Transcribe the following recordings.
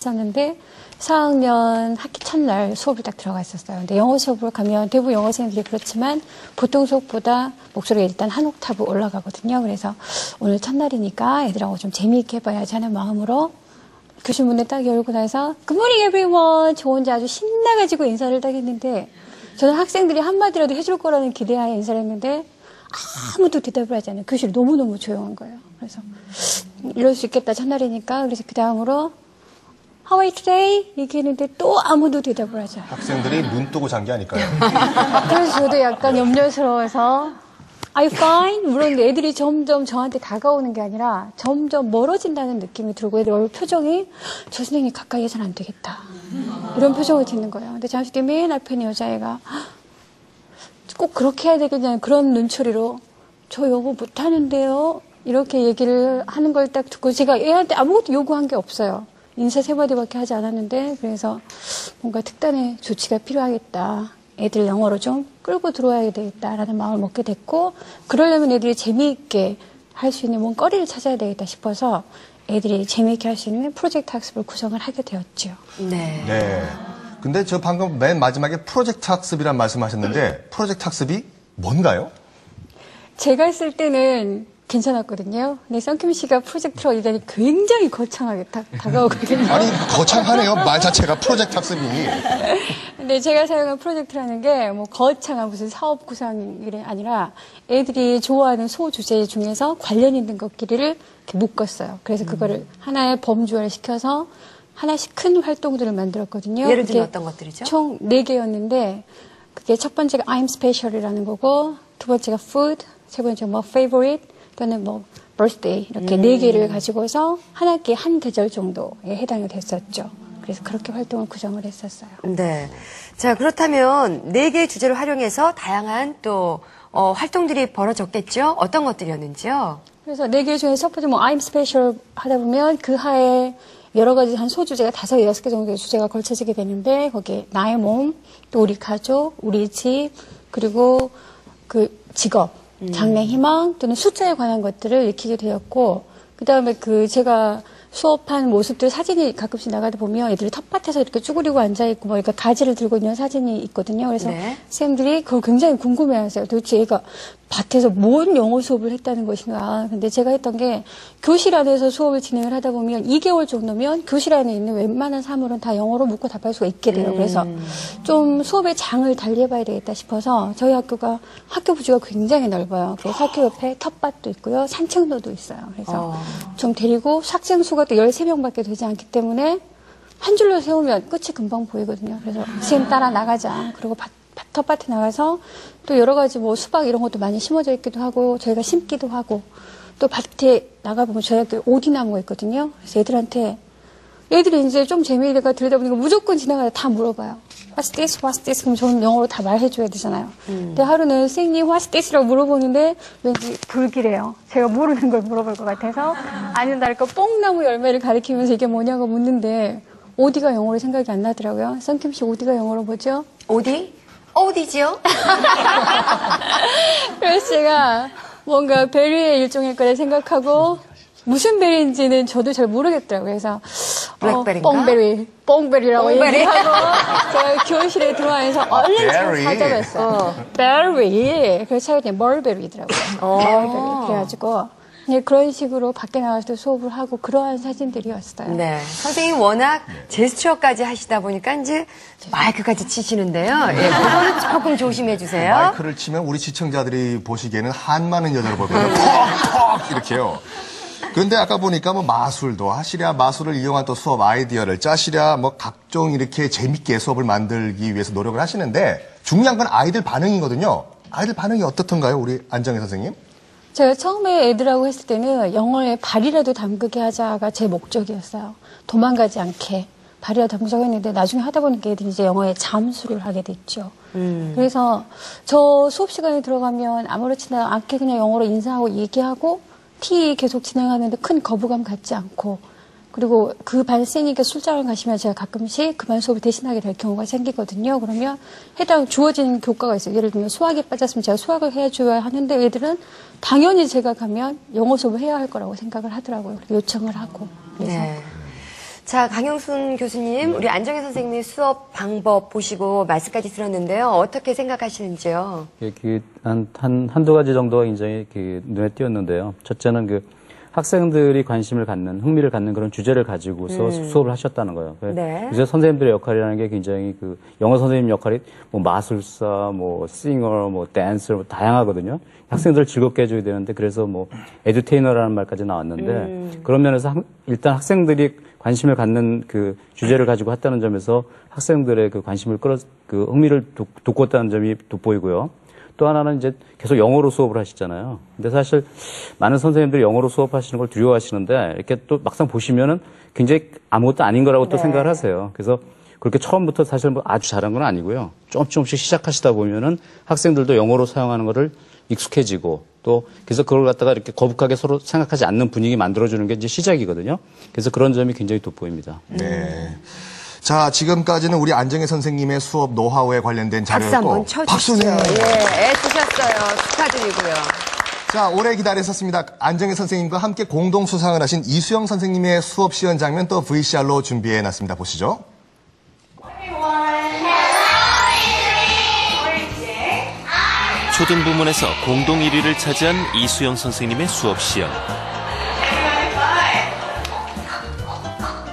있었는데 4학년 학기 첫날 수업을 딱 들어가 있었어요. 근데 영어 수업을 가면 대부분 영어생들이 그렇지만 보통 수업보다 목소리가 일단 한 옥타브 올라가거든요. 그래서 오늘 첫날이니까 애들하고 좀 재미있게 해봐야지 하는 마음으로 교실 문을 딱 열고 나서 Good morning everyone! 저 혼자 아주 신나가지고 인사를 딱 했는데 저는 학생들이 한마디라도 해줄 거라는 기대하에 인사를 했는데 아무도 대답을 하지 않아요. 교실이 너무너무 조용한 거예요. 그래서 이럴 수 있겠다 첫날이니까 그래서 그 다음으로 How are you today? 얘기했는데 또 아무도 대답을 하지 않아요. 학생들이 눈 뜨고 잔 게 아닐까요? 그래서 저도 약간 염려스러워서 Are you fine? 물었는데 애들이 점점 저한테 다가오는 게 아니라 점점 멀어진다는 느낌이 들고 애들 얼굴 표정이 저 선생님 가까이 해서는 안 되겠다. 이런 표정을 짓는 거예요. 근데 잠시 뒤에 맨 앞에 있는 여자애가 꼭 그렇게 해야 되겠냐는 그런 눈초리로 저 영어 못하는데요. 이렇게 얘기를 하는 걸 딱 듣고 제가 애한테 아무것도 요구한 게 없어요. 인사 세 마디밖에 하지 않았는데 그래서 뭔가 특단의 조치가 필요하겠다. 애들 영어로 좀 끌고 들어와야 되겠다라는 마음을 먹게 됐고 그러려면 애들이 재미있게 할 수 있는 뭔 거리를 찾아야 되겠다 싶어서 애들이 재미있게 할 수 있는 프로젝트 학습을 구성을 하게 되었죠. 네. 네. 근데 저 방금 맨 마지막에 프로젝트 학습이란 말씀하셨는데 프로젝트 학습이 뭔가요? 제가 했을 때는 괜찮았거든요. 근데 썬킴 씨가 프로젝트로 이다니 굉장히 거창하게 다가오거든요. 아니 거창하네요. 말 자체가 프로젝트 학습이. 근데 제가 사용한 프로젝트라는 게 뭐 거창한 무슨 사업 구상이 아니라 애들이 좋아하는 소주제 중에서 관련 있는 것끼리를 이렇게 묶었어요. 그래서 그거를 하나의 범주화를 시켜서 하나씩 큰 활동들을 만들었거든요. 예를 들면 어떤 것들이죠? 총 4개였는데 그게 첫 번째가 I'm special이라는 거고 두 번째가 food, 세 번째가 뭐 favorite, 또는 뭐 birthday 이렇게 4개를 가지고서 한 학기에 한 계절 정도에 해당이 됐었죠. 그래서 그렇게 활동을 구성을 했었어요. 네. 자, 그렇다면 4개의 주제를 활용해서 다양한 또 활동들이 벌어졌겠죠? 어떤 것들이었는지요? 그래서 4개 중에 첫 번째 뭐 I'm special 하다 보면 그 하에 여러 가지 한 소주제가 5, 6개 정도의 주제가 걸쳐지게 되는데 거기에 나의 몸, 또 우리 가족, 우리 집, 그리고 그 직업, 장래 희망 또는 숫자에 관한 것들을 익히게 되었고 그 다음에 그 제가 수업한 모습들 사진이 가끔씩 나가다 보면 애들이 텃밭에서 이렇게 쭈그리고 앉아있고 뭐 그러니까 가지를 들고 있는 사진이 있거든요. 그래서 네. 선생님들이 그걸 굉장히 궁금해하세요. 도대체 얘가 밭에서 뭔 영어 수업을 했다는 것인가. 근데 제가 했던 게 교실 안에서 수업을 진행을 하다 보면 2개월 정도면 교실 안에 있는 웬만한 사물은 다 영어로 묻고 답할 수가 있게 돼요. 그래서 좀 수업의 장을 달리 해봐야 되겠다 싶어서 저희 학교가 학교 부지가 굉장히 넓어요. 그래서 학교 옆에 텃밭도 있고요. 산책로도 있어요. 그래서 좀 데리고 학생 수가 또 13명밖에 되지 않기 때문에 한 줄로 세우면 끝이 금방 보이거든요. 그래서 선생님 따라 나가자. 그리고 텃밭에 나가서 또 여러 가지 뭐 수박 이런 것도 많이 심어져 있기도 하고 저희가 심기도 하고 또 밭에 나가보면 저희 학교에 오디나무가 있거든요. 그래서 애들이 이제 좀 재미가 들다 보니까 무조건 지나가다 다 물어봐요. What's this? What's this? 그럼 저는 영어로 다 말해줘야 되잖아요. 근데 하루는 선생님 What's this?라고 물어보는데 왠지 불길해요. 제가 모르는 걸 물어볼 것 같아서 아닌다 할까 뽕나무 열매를 가리키면서 이게 뭐냐고 묻는데 오디가 영어로 생각이 안 나더라고요. 썬킴 씨 오디가 영어로 뭐죠? 어디? 어디지요? 그래서 제가 뭔가 베리의 일종일 거라 생각하고 무슨 베리인지는 저도 잘 모르겠더라고요. 그래서 블랙베리인가? 뽕베리라고 뽕베리. 얘기하고 제가 교실에 들어와서 얼른 찾아봤어요. 베리. 그래서 찾았더니 멀베리더라고요. 멀베리. 그래가지고 그런 식으로 밖에 나가서 수업을 하고 그러한 사진들이었어요. 네. 선생님이 워낙 제스처까지 하시다 보니까 이제 마이크까지 치시는데요. 예, 그거는 조금 조심해 주세요. 마이크를 치면 우리 시청자들이 보시기에는 한 많은 여자를 보면 톡톡 이렇게요. 그런데 아까 보니까 뭐 마술도 하시랴 마술을 이용한 또 수업 아이디어를 짜시랴 뭐 각종 이렇게 재밌게 수업을 만들기 위해서 노력을 하시는데 중요한 건 아이들 반응이거든요. 아이들 반응이 어떻던가요, 우리 안정혜 선생님? 제가 처음에 애들하고 했을 때는 영어에 발이라도 담그게 하자가 제 목적이었어요. 도망가지 않게 발이라도 담그자고 했는데 나중에 하다 보니까 애들이 이제 영어에 잠수를 하게 됐죠. 그래서 저 수업 시간에 들어가면 아무렇지나 않게 그냥 영어로 인사하고 얘기하고 티 계속 진행하는데 큰 거부감 갖지 않고 그리고 그 반 선생님께 출장을 가시면 제가 가끔씩 그 반 수업을 대신하게 될 경우가 생기거든요. 그러면 해당 주어진 교과가 있어요. 예를 들면 수학에 빠졌으면 제가 수학을 해줘야 하는데 애들은 당연히 제가 가면 영어 수업을 해야 할 거라고 생각을 하더라고요. 요청을 하고. 그래서 네. 자, 강영순 교수님, 우리 안정혜 선생님의 수업 방법 보시고 말씀까지 들었는데요. 어떻게 생각하시는지요? 한두 가지 정도가 굉장히 눈에 띄었는데요. 첫째는 학생들이 관심을 갖는, 흥미를 갖는 그런 주제를 가지고서 수업을 하셨다는 거예요. 네. 그래서 선생님들의 역할이라는 게 굉장히 영어 선생님 역할이 마술사, 싱어, 댄서, 다양하거든요. 학생들을 즐겁게 해줘야 되는데, 그래서 에듀테이너라는 말까지 나왔는데, 그런 면에서 일단 학생들이 관심을 갖는 주제를 가지고 했다는 점에서 학생들의 관심을 흥미를 돋궜다는 점이 돋보이고요. 또 하나는 이제 계속 영어로 수업을 하시잖아요. 근데 사실 많은 선생님들이 영어로 수업하시는 걸 두려워하시는데 이렇게 또 막상 보시면은 굉장히 아무것도 아닌 거라고 또 생각을 하세요. 그래서 그렇게 처음부터 사실 아주 잘한 건 아니고요. 조금씩 시작하시다 보면은 학생들도 영어로 사용하는 거를 익숙해지고 또 그래서 그걸 갖다가 이렇게 거북하게 서로 생각하지 않는 분위기 만들어주는 게 이제 시작이거든요. 그래서 그런 점이 굉장히 돋보입니다. 네. 자, 지금까지는 우리 안정혜 선생님의 수업 노하우에 관련된 박수 자료였고. 한번 쳐주시죠. 박수네. 예, 애쓰셨어요. 축하드리고요. 자, 오래 기다렸었습니다. 안정혜 선생님과 함께 공동 수상을 하신 이수영 선생님의 수업 시연 장면 또 VCR로 준비해놨습니다. 보시죠. 초등 부문에서 공동 1위를 차지한 이수영 선생님의 수업 시연.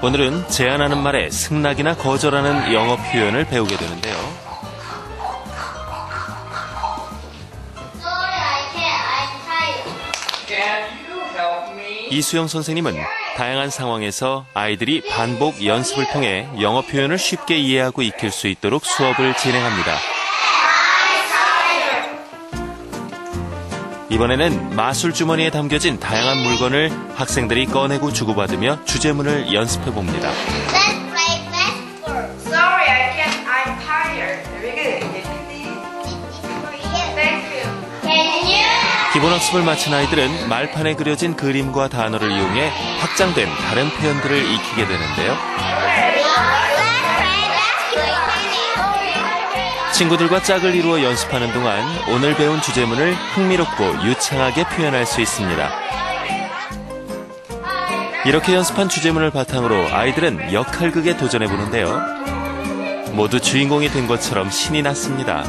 오늘은 제안하는 말에 승낙이나 거절하는 영어 표현을 배우게 되는데요. 이수영 선생님은 다양한 상황에서 아이들이 반복 연습을 통해 영어 표현을 쉽게 이해하고 익힐 수 있도록 수업을 진행합니다. 이번에는 마술 주머니에 담겨진 다양한 물건을 학생들이 꺼내고 주고받으며 주제문을 연습해봅니다. Let's play fastball. Sorry, I can't. I'm tired. Very good. Thank you. Can you? 기본 학습을 마친 아이들은 말판에 그려진 그림과 단어를 이용해 확장된 다른 표현들을 익히게 되는데요. 친구들과 짝을 이루어 연습하는 동안 오늘 배운 주제문을 흥미롭고 유창하게 표현할 수 있습니다. 이렇게 연습한 주제문을 바탕으로 아이들은 역할극에 도전해보는데요. 모두 주인공이 된 것처럼 신이 났습니다.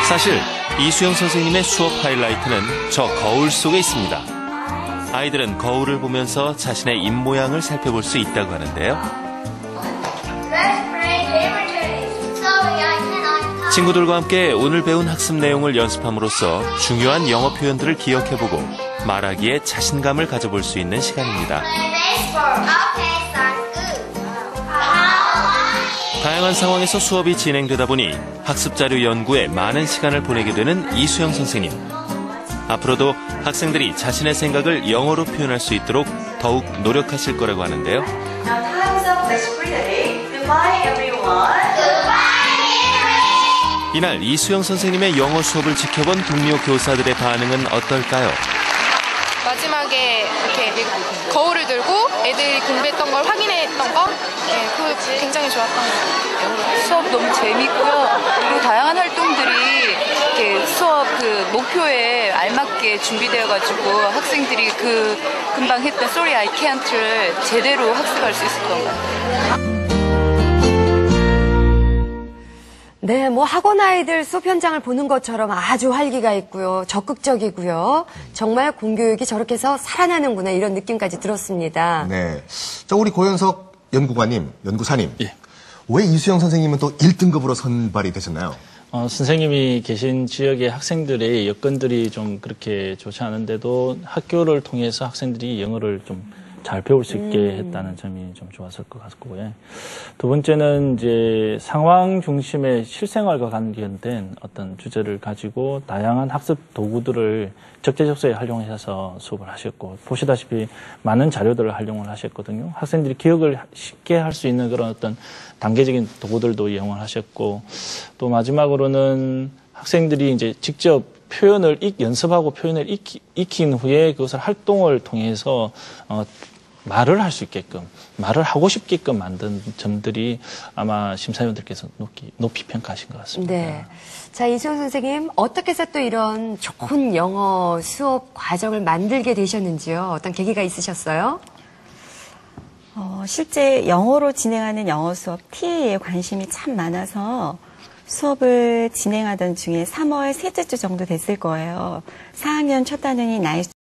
사실 이수영 선생님의 수업 하이라이트는 저 거울 속에 있습니다. 아이들은 거울을 보면서 자신의 입모양을 살펴볼 수 있다고 하는데요. 친구들과 함께 오늘 배운 학습 내용을 연습함으로써 중요한 영어 표현들을 기억해보고 말하기에 자신감을 가져볼 수 있는 시간입니다. 다양한 상황에서 수업이 진행되다 보니 학습자료 연구에 많은 시간을 보내게 되는 이수영 선생님. 앞으로도 학생들이 자신의 생각을 영어로 표현할 수 있도록 더욱 노력하실 거라고 하는데요. 이날 이수영 선생님의 영어 수업을 지켜본 동료 교사들의 반응은 어떨까요? 마지막에 이렇게 거울을 들고 애들이 공부했던 걸 확인했던 거, 그거 굉장히 좋았던 것 같아요. 수업 너무 재밌고요. 그리고 다양한 활동들이 이렇게 수업 목표에 알맞게 준비되어가지고 학생들이 금방 했던 Sorry I Can't를 제대로 학습할 수 있었던 것 같아요. 네, 학원 아이들 수업 현장을 보는 것처럼 아주 활기가 있고요. 적극적이고요. 정말 공교육이 저렇게 해서 살아나는구나 이런 느낌까지 들었습니다. 네. 자, 우리 고현석 연구사님. 예. 왜 이수영 선생님은 또 1등급으로 선발이 되셨나요? 선생님이 계신 지역의 학생들의 여건들이 좀 그렇게 좋지 않은데도 학교를 통해서 학생들이 영어를 좀 잘 배울 수 있게 했다는 점이 좀 좋았을 것 같고요. 두 번째는 이제 상황 중심의 실생활과 관련된 어떤 주제를 가지고 다양한 학습 도구들을 적재적소에 활용해서 수업을 하셨고, 보시다시피 많은 자료들을 활용을 하셨거든요. 학생들이 기억을 쉽게 할 수 있는 그런 어떤 단계적인 도구들도 이용을 하셨고, 또 마지막으로는 학생들이 이제 직접 연습하고 표현을 익힌 후에 그것을 활동을 통해서 말을 할 수 있게끔, 말을 하고 싶게끔 만든 점들이 아마 심사위원들께서 높이 평가하신 것 같습니다. 네. 자, 이수영 선생님, 어떻게 해서 또 이런 좋은 영어 수업 과정을 만들게 되셨는지요? 어떤 계기가 있으셨어요? 실제 영어로 진행하는 영어 수업 TA에 관심이 참 많아서 수업을 진행하던 중에 3월 셋째 주 정도 됐을 거예요. 4학년 첫 단원인 나이